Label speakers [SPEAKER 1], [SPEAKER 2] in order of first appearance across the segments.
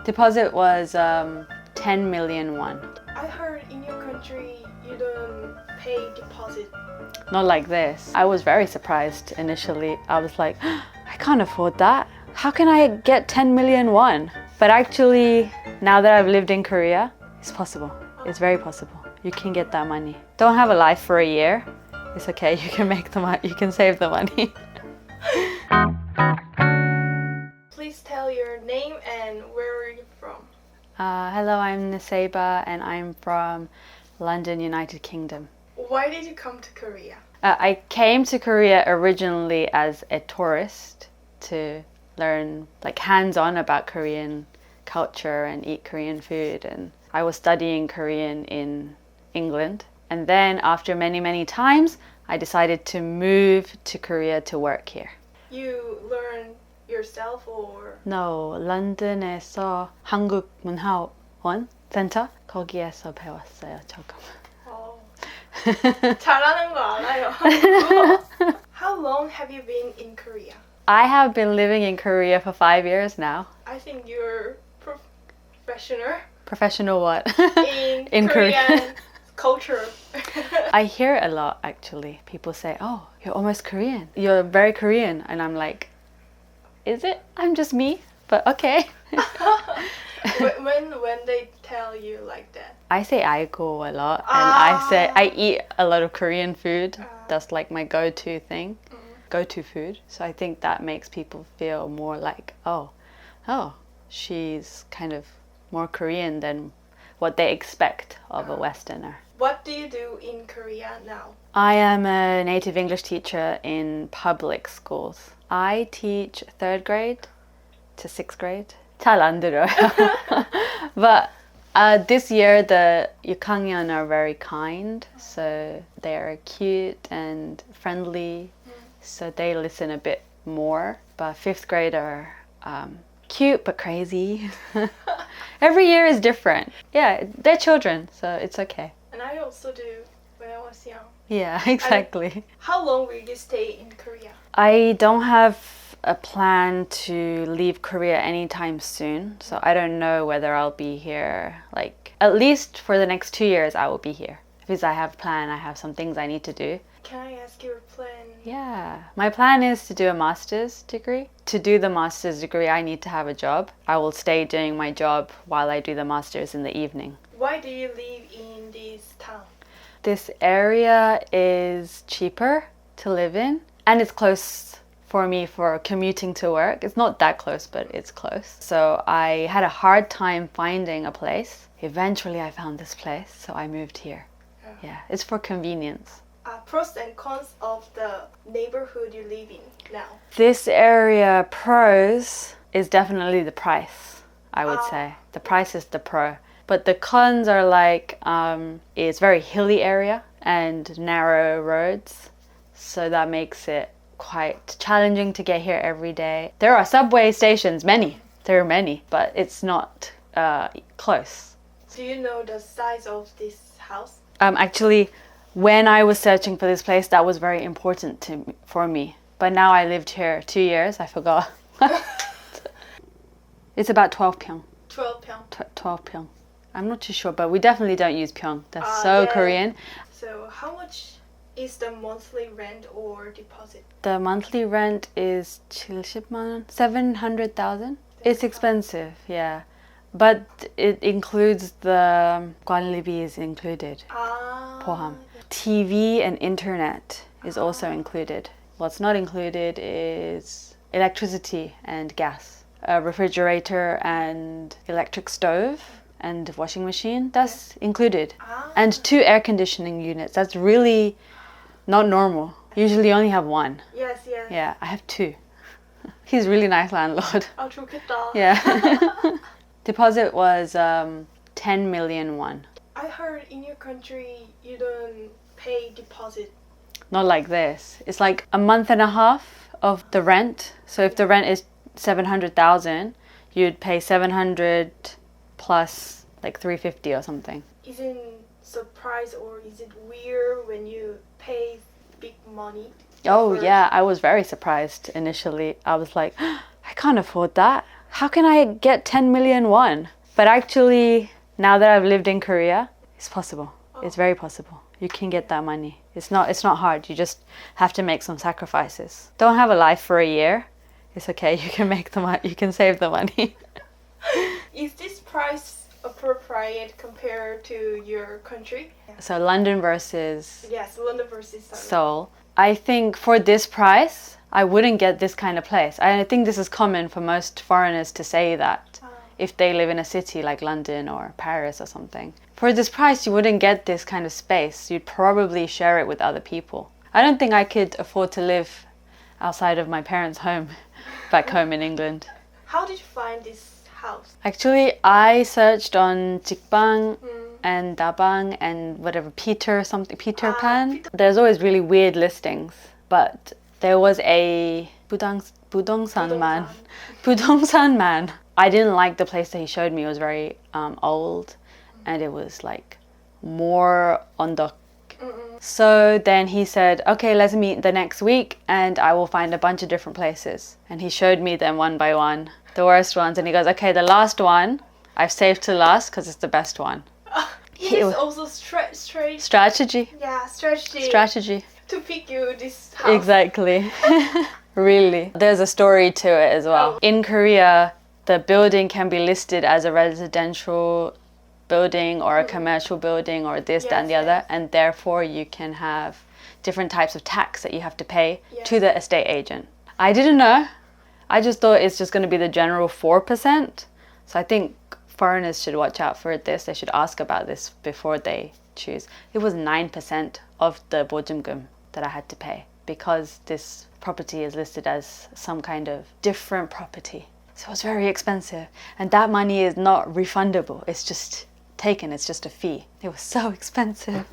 [SPEAKER 1] Deposit was 10 million won.
[SPEAKER 2] I heard in your country you don't pay deposit.
[SPEAKER 1] Not like this. I was very surprised initially. I was like, I can't afford that. How can I get 10 million won? But actually, now that I've lived in Korea, it's possible. It's very possible. You can get that money. Don't have a life for a year. It's okay. You can make the money. You can save the money.
[SPEAKER 2] Please tell your name and where are you from?
[SPEAKER 1] Hello, I'm Naseba and I'm from London, United Kingdom.
[SPEAKER 2] Why did you come to Korea?
[SPEAKER 1] I came to Korea originally as a tourist to learn like hands-on about Korean culture and eat Korean food, and I was studying Korean in England, and then after many times I decided to move to Korea to work here.
[SPEAKER 2] You learn yourself or?
[SPEAKER 1] No, 런던에서 한국문화원 센터 거기에서 배웠어요. 조금.
[SPEAKER 2] 잘하는 거 알아요. How long have you been in Korea?
[SPEAKER 1] I have been living in Korea for 5 years now.
[SPEAKER 2] I think you're professional.
[SPEAKER 1] Professional what?
[SPEAKER 2] In Korean culture.
[SPEAKER 1] I hear a lot actually. People say, oh, you're almost Korean. You're very Korean. And I'm like, is it? I'm just me, but okay.
[SPEAKER 2] when they tell you like that?
[SPEAKER 1] I say aiko a lot, and I eat a lot of Korean food. That's like my go-to thing, go-to food. So I think that makes people feel more like, oh, she's kind of more Korean than what they expect of a Westerner.
[SPEAKER 2] What do you do in Korea now?
[SPEAKER 1] I am a native English teacher in public schools. I teach 3rd grade to 6th grade. 잘 안 들어요. But this year the 6학년 are very kind, so they are cute and friendly, so they listen a bit more. But 5th grade are cute but crazy. Every year is different. Yeah, they're children, so it's okay.
[SPEAKER 2] And I also do when I was young.
[SPEAKER 1] Yeah, exactly.
[SPEAKER 2] How long will you stay in Korea?
[SPEAKER 1] I don't have a plan to leave Korea anytime soon, so I don't know whether I'll be here, like at least for the next 2 years I will be here, because I have a plan, I have some things I need to do.
[SPEAKER 2] Can I ask your plan?
[SPEAKER 1] Yeah, my plan is to do a master's degree. To do the master's degree I need to have a job. I will stay doing my job while I do the master's in the evening.
[SPEAKER 2] Why do you live in this town?
[SPEAKER 1] This area is cheaper to live in, and it's close for me for commuting to work. It's not that close, but it's close. So I had a hard time finding a place. Eventually I found this place, so I moved here. Yeah, it's for convenience.
[SPEAKER 2] Pros and cons of the neighborhood you live in now.
[SPEAKER 1] This area, pros is definitely the price, I would say. The price is the pro. But the cons are like, it's very hilly area and narrow roads. So that makes it quite challenging to get here every day. There are subway stations, there are many, but it's not close.
[SPEAKER 2] Do you know the size of this house?
[SPEAKER 1] Actually, when I was searching for this place, that was very important for me. But now I lived here 2 years, I forgot. It's about 12 pyong.
[SPEAKER 2] 12 pyong.
[SPEAKER 1] 12 pyong. I'm not too sure, but we definitely don't use pyong. That's so
[SPEAKER 2] yeah.
[SPEAKER 1] Korean.
[SPEAKER 2] So how much is the monthly rent or deposit?
[SPEAKER 1] The monthly rent is 70만 원, 700,000. It's expensive, yeah. But it includes the 관리비 is included. 포함. TV and internet is also included. What's not included is electricity and gas. A refrigerator and electric stove and washing machine, that's included. And 2 air conditioning units. That's really not normal. Usually you only have 1.
[SPEAKER 2] Yes.
[SPEAKER 1] Yeah, I have 2. He's a really nice landlord.
[SPEAKER 2] 좋겠다.
[SPEAKER 1] Yeah. Deposit was 10 million won.
[SPEAKER 2] I heard in your country you don't pay deposit.
[SPEAKER 1] Not like this. It's like a month and a half of the rent. So if the rent is 700,000, you'd pay 700 plus like 350 or something.
[SPEAKER 2] Isn't surprised or is it weird when you pay big money?
[SPEAKER 1] Oh yeah, I was very surprised initially. I was like, I can't afford that. how can I get 10 million won? But actually, now that I've lived in Korea, it's possible. It's very possible. You can get that money. It's not hard. You just have to make some sacrifices. Don't have a life for a year. It's okay. You can make the money. You can save the money.
[SPEAKER 2] Is this price appropriate compared to your country?
[SPEAKER 1] So London versus
[SPEAKER 2] Yes, London versus
[SPEAKER 1] Seoul. I think for this price, I wouldn't get this kind of place. I think this is common for most foreigners to say that if they live in a city like London or Paris or something. For this price, you wouldn't get this kind of space. You'd probably share it with other people. I don't think I could afford to live outside of my parents' home, back home in England.
[SPEAKER 2] How did you find this house?
[SPEAKER 1] Actually, I searched on Jikbang and Dabang and whatever, Peter Pan. There's always really weird listings, but there was a 부동산 man. I didn't like the place that he showed me. It was very old, and it was like more on the. So then he said, okay, let's meet the next week and I will find a bunch of different places. And he showed me them one by one, the worst ones. And he goes, okay, the last one I've saved to last because it's the best one.
[SPEAKER 2] It is also
[SPEAKER 1] strategy.
[SPEAKER 2] Yeah, strategy.
[SPEAKER 1] Strategy.
[SPEAKER 2] To pick you this house.
[SPEAKER 1] Exactly. Really. There's a story to it as well. In Korea, the building can be listed as a residential building or a commercial building or this, that, and the other, and therefore you can have different types of tax that you have to pay to the estate agent. I didn't know. I just thought it's just going to be the general 4%. So I think foreigners should watch out for this. They should ask about this before they choose. It was 9% of the 보증금 that I had to pay because this property is listed as some kind of different property. So it was very expensive. And that money is not refundable. It's just taken. It's just a fee. It was so expensive.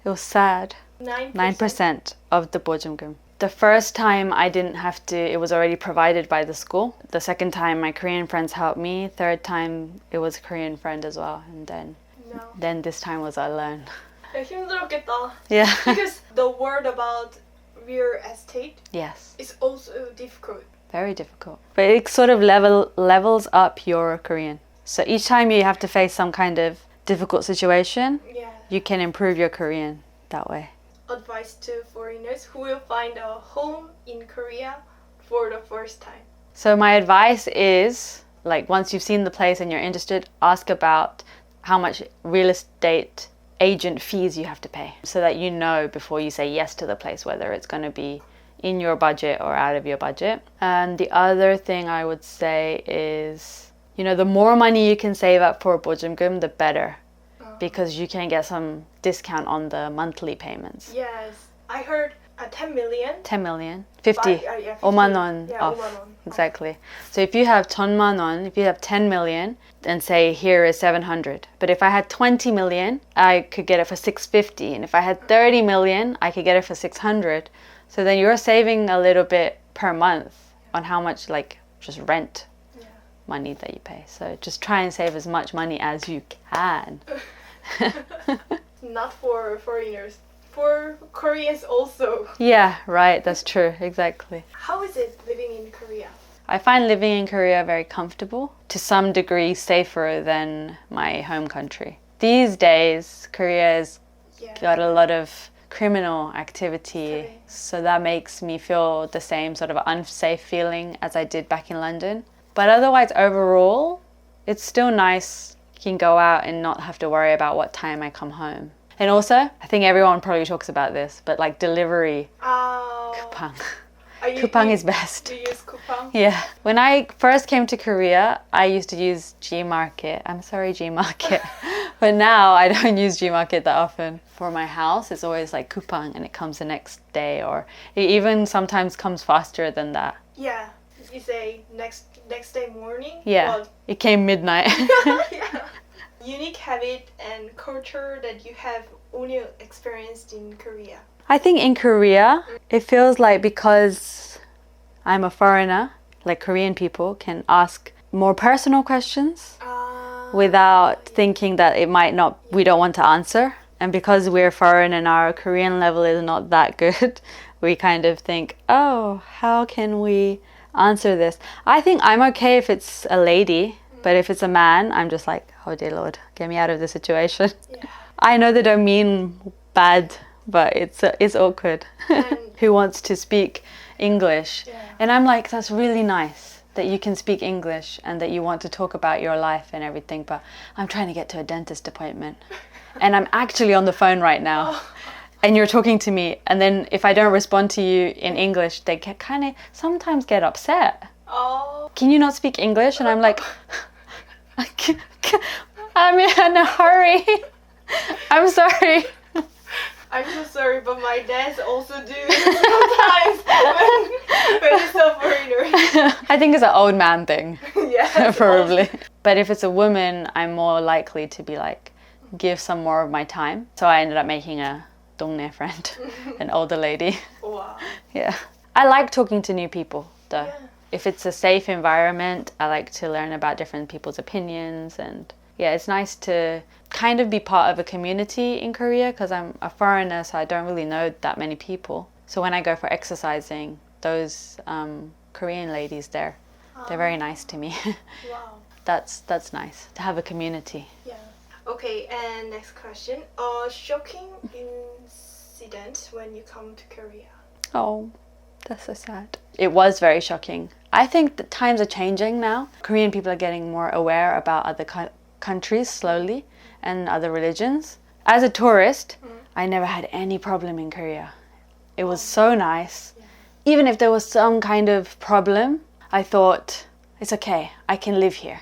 [SPEAKER 1] It was sad. 9% of the 보증금. The first time I didn't have to, it was already provided by the school. The second time my Korean friends helped me. Third time it was a Korean friend as well. And then this time was alone.
[SPEAKER 2] 힘들었겠다.
[SPEAKER 1] Yeah.
[SPEAKER 2] Because the word about real estate is also difficult.
[SPEAKER 1] Very difficult. But it sort of levels up your Korean. So each time you have to face some kind of difficult situation, you can improve your Korean that way.
[SPEAKER 2] Advice to foreigners who will find a home in Korea for the first time.
[SPEAKER 1] So my advice is, like, once you've seen the place and you're interested, ask about how much real estate agent fees you have to pay so that you know before you say yes to the place whether it's going to be in your budget or out of your budget. And the other thing I would say is, you know, the more money you can save up for 보증금, the better, because you can get some discount on the monthly payments.
[SPEAKER 2] Yes, I heard 10 million.
[SPEAKER 1] 10 million. 50. 5만 원 off.
[SPEAKER 2] 5만 원.
[SPEAKER 1] Exactly. So if you have 1,000만 원, if you have 10 million, then say here is 700. But if I had 20 million, I could get it for 650. And if I had 30 million, I could get it for 600. So then you're saving a little bit per month on how much, like, just rent money that you pay. So just try and save as much money as you can.
[SPEAKER 2] Not for foreigners, for Koreans also.
[SPEAKER 1] Yeah, right, that's true, exactly.
[SPEAKER 2] How is it living in Korea?
[SPEAKER 1] I find living in Korea very comfortable, to some degree safer than my home country. These days, Korea has got a lot of criminal activity, so that makes me feel the same sort of unsafe feeling as I did back in London. But otherwise, overall, it's still nice. You can go out and not have to worry about what time I come home. And also, I think everyone probably talks about this, but like delivery, coupang. Coupang is best.
[SPEAKER 2] Do you use coupang?
[SPEAKER 1] Yeah. When I first came to Korea, I used to use Gmarket. I'm sorry, Gmarket. But now I don't use Gmarket that often. For my house, it's always like coupang and it comes the next day, or it even sometimes comes faster than that.
[SPEAKER 2] Yeah. You say next day morning?
[SPEAKER 1] Yeah. Well, it came midnight.
[SPEAKER 2] Yeah. Unique habit and culture that you have only experienced in Korea.
[SPEAKER 1] I think in Korea, it feels like because I'm a foreigner, like Korean people can ask more personal questions without thinking that we don't want to answer. And because we're foreign and our Korean level is not that good, we kind of think, oh, how can we answer this. I think I'm okay if it's a lady, but if it's a man, I'm just like, oh dear Lord, get me out of this situation.
[SPEAKER 2] Yeah.
[SPEAKER 1] I know they don't mean bad, but it's awkward. Who wants to speak English?
[SPEAKER 2] Yeah.
[SPEAKER 1] And I'm like, that's really nice that you can speak English and that you want to talk about your life and everything, but I'm trying to get to a dentist appointment and I'm actually on the phone right now. And you're talking to me, and then if I don't respond to you in English, they kind of sometimes get upset.
[SPEAKER 2] Oh.
[SPEAKER 1] Can you not speak English? And I'm like, I'm in a hurry. I'm sorry.
[SPEAKER 2] I'm so sorry, but my dads also do sometimes when it's a foreigner.
[SPEAKER 1] I think it's an old man thing.
[SPEAKER 2] Yeah.
[SPEAKER 1] Probably. But if it's a woman, I'm more likely to be like, give some more of my time. So I ended up making a 동네 friend, an older lady.
[SPEAKER 2] Wow.
[SPEAKER 1] Yeah. I like talking to new people though.
[SPEAKER 2] Yeah.
[SPEAKER 1] If it's a safe environment, I like to learn about different people's opinions, and yeah, it's nice to kind of be part of a community in Korea because I'm a foreigner, so I don't really know that many people. So when I go for exercising, those Korean ladies there, they're very nice to me.
[SPEAKER 2] Wow.
[SPEAKER 1] That's nice to have a community.
[SPEAKER 2] Yeah. Okay, and next question. Shocking incident when you come to Korea.
[SPEAKER 1] Oh, that's so sad. It was very shocking. I think the times are changing now. Korean people are getting more aware about other countries slowly and other religions. As a tourist, I never had any problem in Korea. It was so nice. Yeah. Even if there was some kind of problem, I thought, it's okay, I can live here.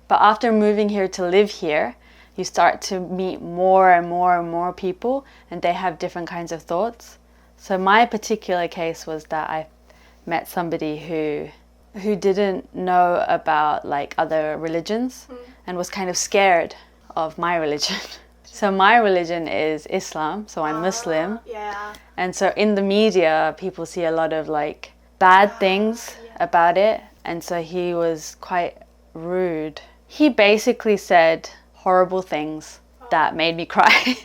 [SPEAKER 1] But after moving here to live here, you start to meet more and more and more people, and they have different kinds of thoughts. So my particular case was that I met somebody who didn't know about like other religions and was kind of scared of my religion. So my religion is Islam, so I'm Muslim.
[SPEAKER 2] Yeah.
[SPEAKER 1] And so in the media, people see a lot of like bad things about it. And so he was quite rude. He basically said horrible things that made me cry.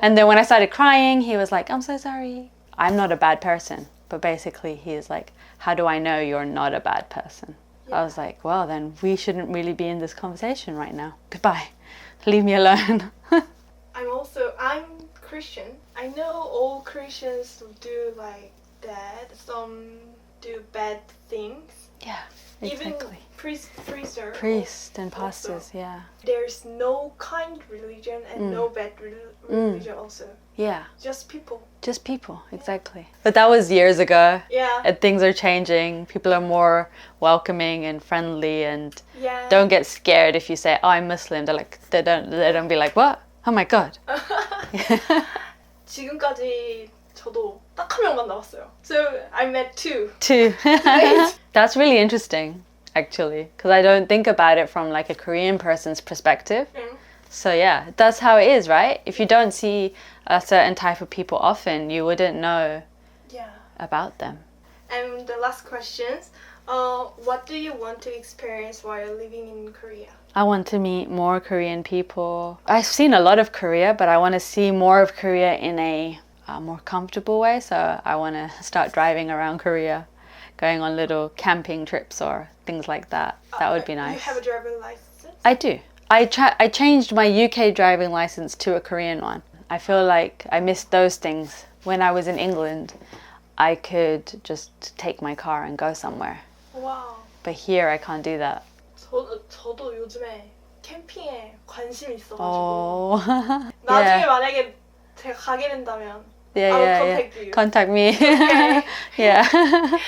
[SPEAKER 1] And then when I started crying, he was like, I'm so sorry. I'm not a bad person. But basically he is like, how do I know you're not a bad person? I was like, well, then we shouldn't really be in this conversation right now. Goodbye. Leave me alone.
[SPEAKER 2] I'm Christian. I know all Christians do like that. Some do bad things.
[SPEAKER 1] Yeah, exactly.
[SPEAKER 2] Even
[SPEAKER 1] priests and pastors,
[SPEAKER 2] also.
[SPEAKER 1] yeah.
[SPEAKER 2] There's no kind religion and no bad religion also.
[SPEAKER 1] Yeah.
[SPEAKER 2] Just people.
[SPEAKER 1] Just people, exactly. But that was years ago.
[SPEAKER 2] Yeah.
[SPEAKER 1] And things are changing. People are more welcoming and friendly, and
[SPEAKER 2] Yeah.
[SPEAKER 1] don't get scared if you say, oh, I'm Muslim. They don't be like, what? Oh my God.
[SPEAKER 2] 지금까지 저도 딱 한 명 만나봤어요. So I met two.
[SPEAKER 1] Two. That's really interesting, actually, because I don't think about it from like a Korean person's perspective. So yeah, that's how it is, right? If you don't see a certain type of people often, you wouldn't know about them.
[SPEAKER 2] And the last questions. What do you want to experience while living in Korea?
[SPEAKER 1] I want to meet more Korean people. I've seen a lot of Korea, but I want to see more of Korea in a more comfortable way. So I want to start driving around Korea, going on little camping trips or things like that. That would be nice.
[SPEAKER 2] You have a driving license?
[SPEAKER 1] I do. I changed my UK driving license to a Korean one. I feel like I missed those things. When I was in England, I could just take my car and go somewhere.
[SPEAKER 2] Wow.
[SPEAKER 1] But here I can't do that.
[SPEAKER 2] 저도 요즘에 캠핑에 관심이 있어가지고
[SPEAKER 1] Oh.
[SPEAKER 2] 나중에 만약에 제가 가게 된다면 I will contact you.
[SPEAKER 1] Contact me.
[SPEAKER 2] Okay.
[SPEAKER 1] Yeah.